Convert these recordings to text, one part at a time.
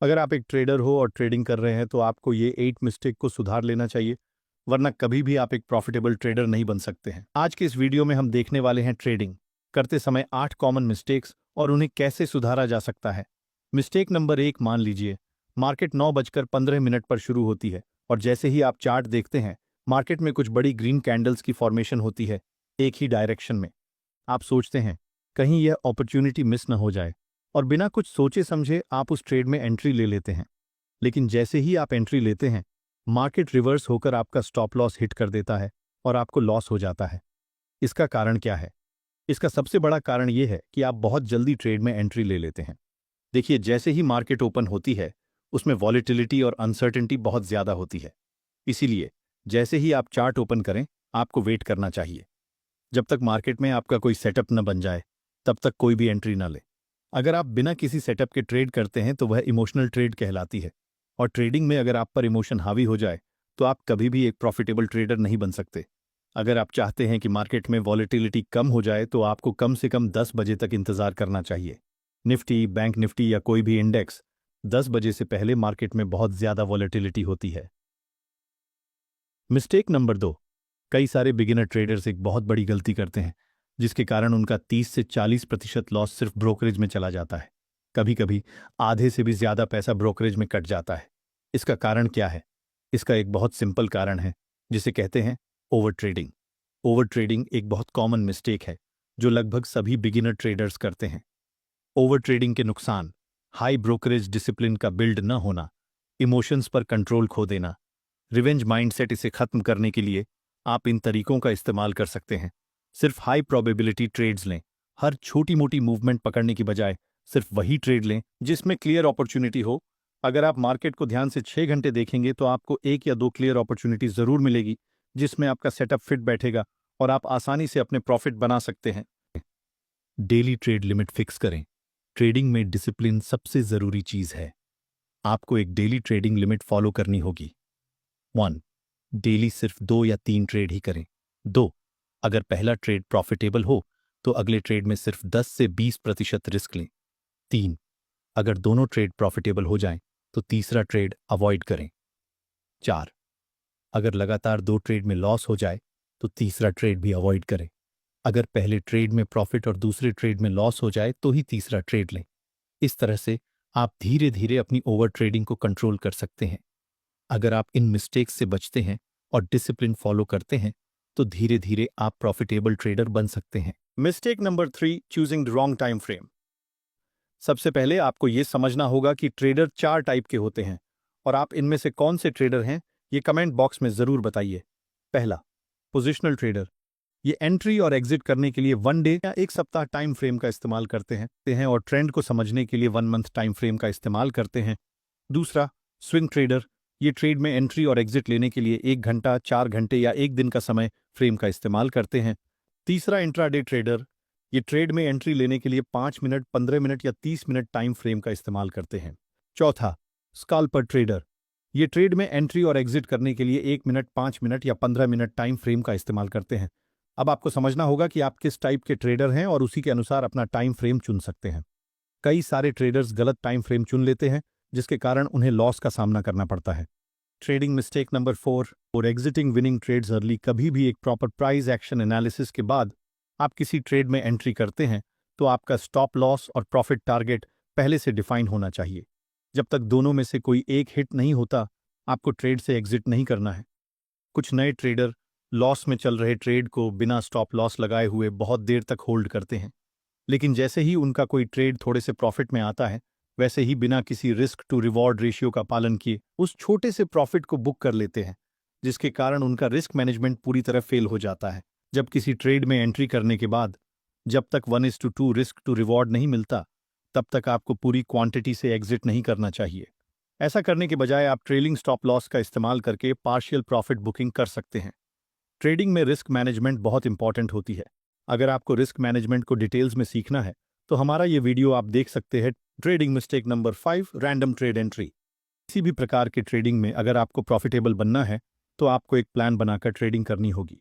अगर आप एक ट्रेडर हो और ट्रेडिंग कर रहे हैं तो आपको ये 8 मिस्टेक को सुधार लेना चाहिए, वरना कभी भी आप एक प्रॉफिटेबल ट्रेडर नहीं बन सकते हैं। आज के इस वीडियो में हम देखने वाले हैं ट्रेडिंग करते समय 8 कॉमन मिस्टेक्स और उन्हें कैसे सुधारा जा सकता है। मिस्टेक नंबर 1, मान लीजिए मार्केट 9:15 पर शुरू होती है और जैसे ही आप चार्ट देखते हैं मार्केट में कुछ बड़ी ग्रीन कैंडल्स की फॉर्मेशन होती है एक ही डायरेक्शन में। आप सोचते हैं कहीं यह अपॉर्चुनिटी मिस न हो जाए और बिना कुछ सोचे समझे आप उस ट्रेड में एंट्री ले लेते हैं। लेकिन जैसे ही आप एंट्री लेते हैं मार्केट रिवर्स होकर आपका स्टॉप लॉस हिट कर देता है और आपको लॉस हो जाता है। इसका कारण क्या है? इसका सबसे बड़ा कारण यह है कि आप बहुत जल्दी ट्रेड में एंट्री ले लेते हैं। देखिए, जैसे ही मार्केट ओपन होती है उसमें वॉलेटिलिटी और अनसर्टेनिटी बहुत ज्यादा होती है। इसीलिए जैसे ही आप चार्ट ओपन करें आपको वेट करना चाहिए जब तक मार्केट में आपका कोई सेटअप न बन जाए, तब तक कोई भी एंट्री न ले। अगर आप बिना किसी सेटअप के ट्रेड करते हैं तो वह इमोशनल ट्रेड कहलाती है, और ट्रेडिंग में अगर आप पर इमोशन हावी हो जाए तो आप कभी भी एक प्रॉफिटेबल ट्रेडर नहीं बन सकते। अगर आप चाहते हैं कि मार्केट में वॉलेटिलिटी कम हो जाए तो आपको कम से कम 10 बजे तक इंतजार करना चाहिए। निफ्टी, बैंक निफ्टी या कोई भी इंडेक्स 10 बजे से पहले मार्केट में बहुत ज्यादा वॉलेटिलिटी होती है। मिस्टेक नंबर 2, कई सारे बिगिनर ट्रेडर्स एक बहुत बड़ी गलती करते हैं जिसके कारण उनका 30 से 40% लॉस सिर्फ ब्रोकरेज में चला जाता है। कभी कभी आधे से भी ज्यादा पैसा ब्रोकरेज में कट जाता है। इसका कारण क्या है? इसका एक बहुत सिंपल कारण है जिसे कहते हैं ओवर ट्रेडिंग। ओवर ट्रेडिंग एक बहुत कॉमन मिस्टेक है जो लगभग सभी बिगिनर ट्रेडर्स करते हैं। ओवर ट्रेडिंग के नुकसान: हाई ब्रोकरेज डिसिप्लिन का बिल्ड न होना, इमोशंस पर कंट्रोल खो देना, रिवेंज माइंडसेट। इसे खत्म करने के लिए आप इन तरीकों का इस्तेमाल कर सकते हैं। सिर्फ हाई प्रोबेबिलिटी ट्रेड्स लें। हर छोटी मोटी मूवमेंट पकड़ने की बजाय सिर्फ वही ट्रेड लें जिसमें क्लियर अपॉर्चुनिटी हो। अगर आप मार्केट को ध्यान से 6 घंटे देखेंगे तो आपको 1 या 2 क्लियर अपॉर्चुनिटी जरूर मिलेगी जिसमें आपका सेटअप फिट बैठेगा और आप आसानी से अपने प्रॉफिट बना सकते हैं। डेली ट्रेड लिमिट फिक्स करें। ट्रेडिंग में डिसिप्लिन सबसे जरूरी चीज है। आपको एक डेली ट्रेडिंग लिमिट फॉलो करनी होगी। 1, डेली सिर्फ 2 या 3 ट्रेड ही करें। 2, अगर पहला ट्रेड प्रॉफिटेबल हो तो अगले ट्रेड में सिर्फ 10 से 20% रिस्क लें। 3, अगर दोनों ट्रेड प्रॉफिटेबल हो जाएं तो तीसरा ट्रेड अवॉइड करें। 4, अगर लगातार 2 ट्रेड में लॉस हो जाए तो तीसरा ट्रेड भी अवॉइड करें। अगर पहले ट्रेड में प्रॉफिट और दूसरे ट्रेड में लॉस हो जाए तो ही तीसरा ट्रेड लें। इस तरह से आप धीरे धीरे अपनी ओवर ट्रेडिंग को कंट्रोल कर सकते हैं। अगर आप इन मिस्टेक्स से बचते हैं और डिसिप्लिन फॉलो करते हैं तो धीरे धीरे आप प्रॉफिटेबल ट्रेडर बन सकते हैं। Mistake number 3, choosing the wrong time frame. सबसे पहले आपको यह समझना होगा कि ट्रेडर 4 टाइप के होते हैं और आप इनमें से कौन से ट्रेडर हैं ये कमेंट बॉक्स में जरूर बताइए। पहला, पोजिशनल ट्रेडर। ये एंट्री और एग्जिट करने के लिए 1 डे या 1 सप्ताह टाइम फ्रेम का इस्तेमाल करते हैं और ट्रेंड को समझने के लिए 1 मंथ टाइम फ्रेम का इस्तेमाल करते हैं। दूसरा, स्विंग ट्रेडर। ये ट्रेड में एंट्री और एग्जिट लेने के लिए 1 घंटा, 4 घंटे या 1 दिन का समय फ्रेम का इस्तेमाल करते हैं। तीसरा, इंट्राडे ट्रेडर। ये ट्रेड में एंट्री लेने के लिए 5 मिनट, 15 मिनट या 30 मिनट टाइम फ्रेम का इस्तेमाल करते हैं। चौथा, स्काल्पर ट्रेडर। ये ट्रेड में एंट्री और एग्जिट करने के लिए 1 मिनट, 5 मिनट या 15 मिनट टाइम फ्रेम का इस्तेमाल करते हैं। अब आपको समझना होगा कि आप किस टाइप के ट्रेडर हैं और उसी के अनुसार अपना टाइम फ्रेम चुन सकते हैं। कई सारे ट्रेडर्स गलत टाइम फ्रेम चुन लेते हैं जिसके कारण उन्हें लॉस का सामना करना पड़ता है। ट्रेडिंग मिस्टेक नंबर 4, और एग्जिटिंग विनिंग ट्रेड्स अर्ली। कभी भी एक प्रॉपर प्राइस एक्शन एनालिसिस के बाद आप किसी ट्रेड में एंट्री करते हैं तो आपका स्टॉप लॉस और प्रॉफिट टारगेट पहले से डिफाइन होना चाहिए। जब तक दोनों में से कोई एक हिट नहीं होता आपको ट्रेड से एग्जिट नहीं करना है। कुछ नए ट्रेडर लॉस में चल रहे ट्रेड को बिना स्टॉप लॉस लगाए हुए बहुत देर तक होल्ड करते हैं, लेकिन जैसे ही उनका कोई ट्रेड थोड़े से प्रॉफिट में आता है वैसे ही बिना किसी रिस्क टू रिवॉर्ड रेशियो का पालन किए उस छोटे से प्रॉफिट को बुक कर लेते हैं, जिसके कारण उनका रिस्क मैनेजमेंट पूरी तरह फेल हो जाता है। जब किसी ट्रेड में एंट्री करने के बाद जब तक 1:2 रिस्क टू रिवॉर्ड नहीं मिलता तब तक आपको पूरी क्वांटिटी से एग्जिट नहीं करना चाहिए। ऐसा करने के बजाय आप ट्रेलिंग स्टॉप लॉस का इस्तेमाल करके पार्शियल प्रॉफिट बुकिंग कर सकते हैं। ट्रेडिंग में रिस्क मैनेजमेंट बहुत इंपॉर्टेंट होती है। अगर आपको रिस्क मैनेजमेंट को डिटेल्स में सीखना है तो हमारा ये वीडियो आप देख सकते हैं। Trading mistake number 5, random trade entry. किसी भी प्रकार के ट्रेडिंग में अगर आपको प्रॉफिटेबल बनना है तो आपको एक प्लान बनाकर ट्रेडिंग करनी होगी।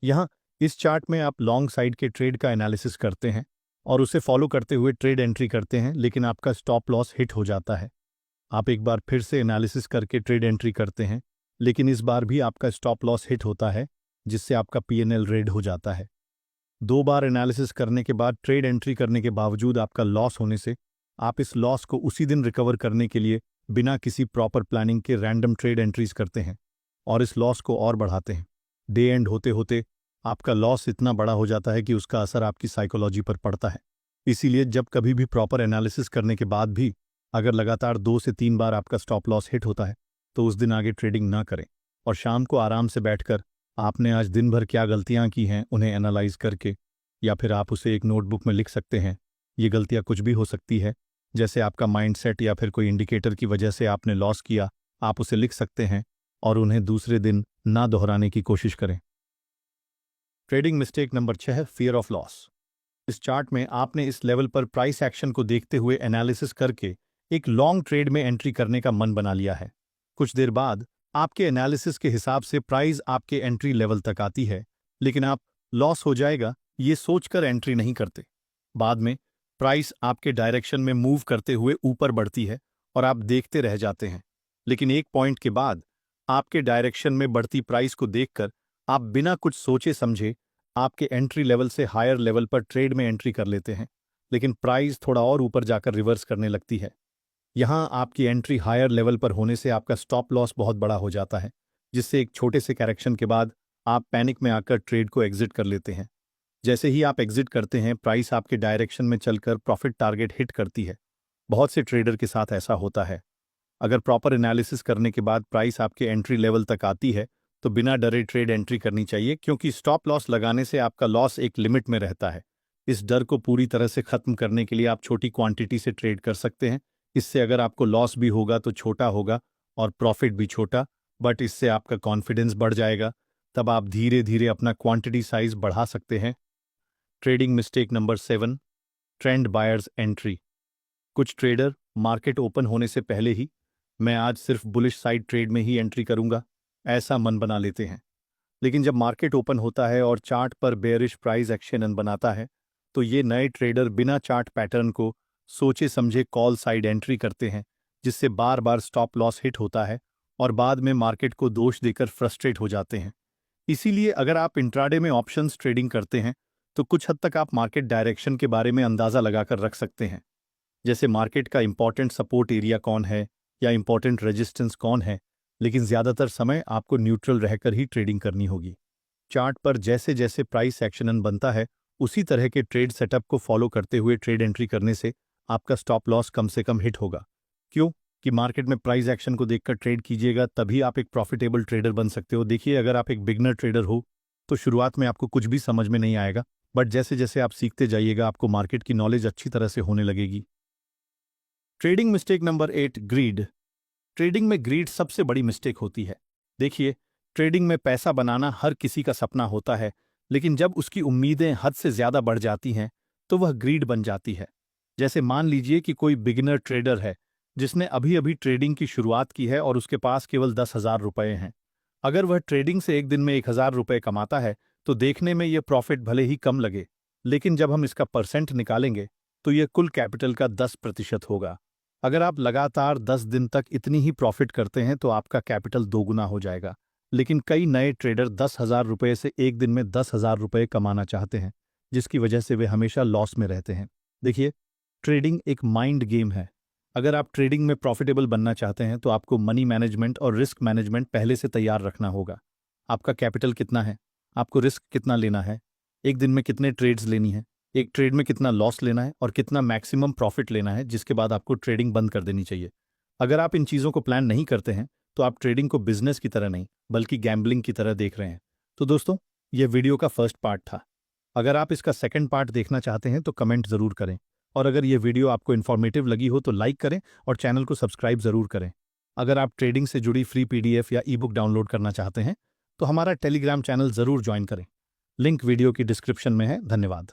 यहाँ इस चार्ट में आप लॉन्ग साइड के ट्रेड का एनालिसिस करते हैं और उसे फॉलो करते हुए ट्रेड एंट्री करते हैं, लेकिन आपका स्टॉप लॉस हिट हो जाता है। आप एक बार फिर से एनालिसिस करके ट्रेड एंट्री करते हैं, लेकिन इस बार भी आपका स्टॉप लॉस हिट होता है, जिससे आपका पीएनएल रेड हो जाता है। 2 बार एनालिसिस करने के बाद ट्रेड एंट्री करने के बावजूद आपका लॉस होने से आप इस लॉस को उसी दिन रिकवर करने के लिए बिना किसी प्रॉपर प्लानिंग के रैंडम ट्रेड एंट्रीज करते हैं और इस लॉस को और बढ़ाते हैं। डे एंड होते होते आपका लॉस इतना बड़ा हो जाता है कि उसका असर आपकी साइकोलॉजी पर पड़ता है। इसीलिए जब कभी भी प्रॉपर एनालिसिस करने के बाद भी अगर लगातार 2 से 3 बार आपका स्टॉप लॉस हिट होता है तो उस दिन आगे ट्रेडिंग ना करें और शाम को आराम से बैठकर आपने आज दिन भर क्या गलतियां की हैं उन्हें एनालाइज करके, या फिर आप उसे एक नोटबुक में लिख सकते हैं। ये गलतियां कुछ भी हो सकती है, जैसे आपका माइंडसेट या फिर कोई इंडिकेटर की वजह से आपने लॉस किया, आप उसे लिख सकते हैं और उन्हें दूसरे दिन ना दोहराने की कोशिश करें। Trading mistake number 6, fear of loss. इस चार्ट में आपने इस लेवल पर प्राइस एक्शन को देखते हुए एनालिसिस करके एक लॉन्ग ट्रेड में एंट्री करने का मन बना लिया है। कुछ देर बाद आपके एनालिसिस के हिसाब से प्राइस आपके एंट्री लेवल तक आती है, लेकिन आप लॉस हो जाएगा ये सोचकर एंट्री नहीं करते। बाद में प्राइस आपके डायरेक्शन में मूव करते हुए ऊपर बढ़ती है और आप देखते रह जाते हैं, लेकिन एक पॉइंट के बाद आपके डायरेक्शन में बढ़ती प्राइस को देखकर आप बिना कुछ सोचे समझे आपके एंट्री लेवल से हायर लेवल पर ट्रेड में एंट्री कर लेते हैं, लेकिन प्राइस थोड़ा और ऊपर जाकर रिवर्स करने लगती है। यहां आपकी एंट्री हायर लेवल पर होने से आपका स्टॉप लॉस बहुत बड़ा हो जाता है, जिससे एक छोटे से करेक्शन के बाद आप पैनिक में आकर ट्रेड को एग्जिट कर लेते हैं। जैसे ही आप एग्जिट करते हैं प्राइस आपके डायरेक्शन में चलकर प्रॉफिट टारगेट हिट करती है। बहुत से ट्रेडर के साथ ऐसा होता है। अगर प्रॉपर एनालिसिस करने के बाद प्राइस आपके एंट्री लेवल तक आती है तो बिना डरे ट्रेड एंट्री करनी चाहिए, क्योंकि स्टॉप लॉस लगाने से आपका लॉस एक लिमिट में रहता है। इस डर को पूरी तरह से खत्म करने के लिए आप छोटी क्वांटिटी से ट्रेड कर सकते हैं। इससे अगर आपको लॉस भी होगा तो छोटा होगा और प्रॉफिट भी छोटा, बट इससे आपका कॉन्फिडेंस बढ़ जाएगा। तब आप धीरे धीरे अपना क्वांटिटी साइज बढ़ा सकते हैं। Trading mistake number 7, trend buyers entry. कुछ ट्रेडर मार्केट ओपन होने से पहले ही मैं आज सिर्फ बुलिश साइड ट्रेड में ही एंट्री करूंगा ऐसा मन बना लेते हैं, लेकिन जब मार्केट ओपन होता है और चार्ट पर बेयरिश प्राइस एक्शन बनाता है तो ये नए ट्रेडर बिना चार्ट पैटर्न को सोचे समझे कॉल साइड एंट्री करते हैं, जिससे बार बार स्टॉप लॉस हिट होता है और बाद में मार्केट को दोष देकर फ्रस्ट्रेट हो जाते हैं। इसीलिए अगर आप इंट्राडे में ऑप्शंस ट्रेडिंग करते हैं तो कुछ हद तक आप मार्केट डायरेक्शन के बारे में अंदाजा लगाकर रख सकते हैं, जैसे मार्केट का इंपॉर्टेंट सपोर्ट एरिया कौन है या इंपॉर्टेंट रेजिस्टेंस कौन है, लेकिन ज्यादातर समय आपको न्यूट्रल रहकर ही ट्रेडिंग करनी होगी। चार्ट पर जैसे जैसे प्राइस एक्शन बनता है उसी तरह के ट्रेड सेटअप को फॉलो करते हुए ट्रेड एंट्री करने से आपका स्टॉप लॉस कम से कम हिट होगा। क्यों कि मार्केट में प्राइस एक्शन को देखकर ट्रेड कीजिएगा, तभी आप एक प्रॉफिटेबल ट्रेडर बन सकते हो। देखिए, अगर आप एक बिगनर ट्रेडर हो तो शुरुआत में आपको कुछ भी समझ में नहीं आएगा, बट जैसे जैसे आप सीखते जाइएगा आपको मार्केट की नॉलेज अच्छी तरह से होने लगेगी। Trading mistake number 8, greed. Trading में ग्रीड सबसे बड़ी मिस्टेक होती है। देखिए, ट्रेडिंग में पैसा बनाना हर किसी का सपना होता है, लेकिन जब उसकी उम्मीदें हद से ज्यादा बढ़ जाती हैं तो वह ग्रीड बन जाती है। जैसे मान लीजिए कि कोई बिगिनर ट्रेडर है जिसने अभी अभी ट्रेडिंग की शुरुआत की है और उसके पास केवल 10,000 रुपए हैं। अगर वह ट्रेडिंग से एक दिन में 1,000 रुपए कमाता है तो देखने में यह प्रॉफिट भले ही कम लगे, लेकिन जब हम इसका परसेंट निकालेंगे तो यह कुल कैपिटल का 10% होगा। अगर आप लगातार 10 दिन तक इतनी ही प्रॉफिट करते हैं तो आपका कैपिटल दोगुना हो जाएगा। लेकिन कई नए ट्रेडर 10,000 रुपये से एक दिन में 10,000 रुपये कमाना चाहते हैं, जिसकी वजह से वे हमेशा लॉस में रहते हैं। देखिए, ट्रेडिंग एक माइंड गेम है। अगर आप ट्रेडिंग में प्रॉफिटेबल बनना चाहते हैं तो आपको मनी मैनेजमेंट और रिस्क मैनेजमेंट पहले से तैयार रखना होगा। आपका कैपिटल कितना है, आपको रिस्क कितना लेना है, एक दिन में कितने ट्रेड्स लेनी है, एक ट्रेड में कितना लॉस लेना है और कितना मैक्सिमम प्रॉफिट लेना है, जिसके बाद आपको ट्रेडिंग बंद कर देनी चाहिए। अगर आप इन चीज़ों को प्लान नहीं करते हैं तो आप ट्रेडिंग को बिजनेस की तरह नहीं बल्कि गैम्बलिंग की तरह देख रहे हैं। तो दोस्तों, यह वीडियो का फर्स्ट पार्ट था। अगर आप इसका सेकंड पार्ट देखना चाहते हैं तो कमेंट ज़रूर करें, और अगर यह वीडियो आपको इन्फॉर्मेटिव लगी हो तो लाइक करें और चैनल को सब्सक्राइब ज़रूर करें। अगर आप ट्रेडिंग से जुड़ी फ्री PDF या ई-बुक डाउनलोड करना चाहते हैं तो हमारा टेलीग्राम चैनल ज़रूर ज्वाइन करें। लिंक वीडियो की डिस्क्रिप्शन में है। धन्यवाद।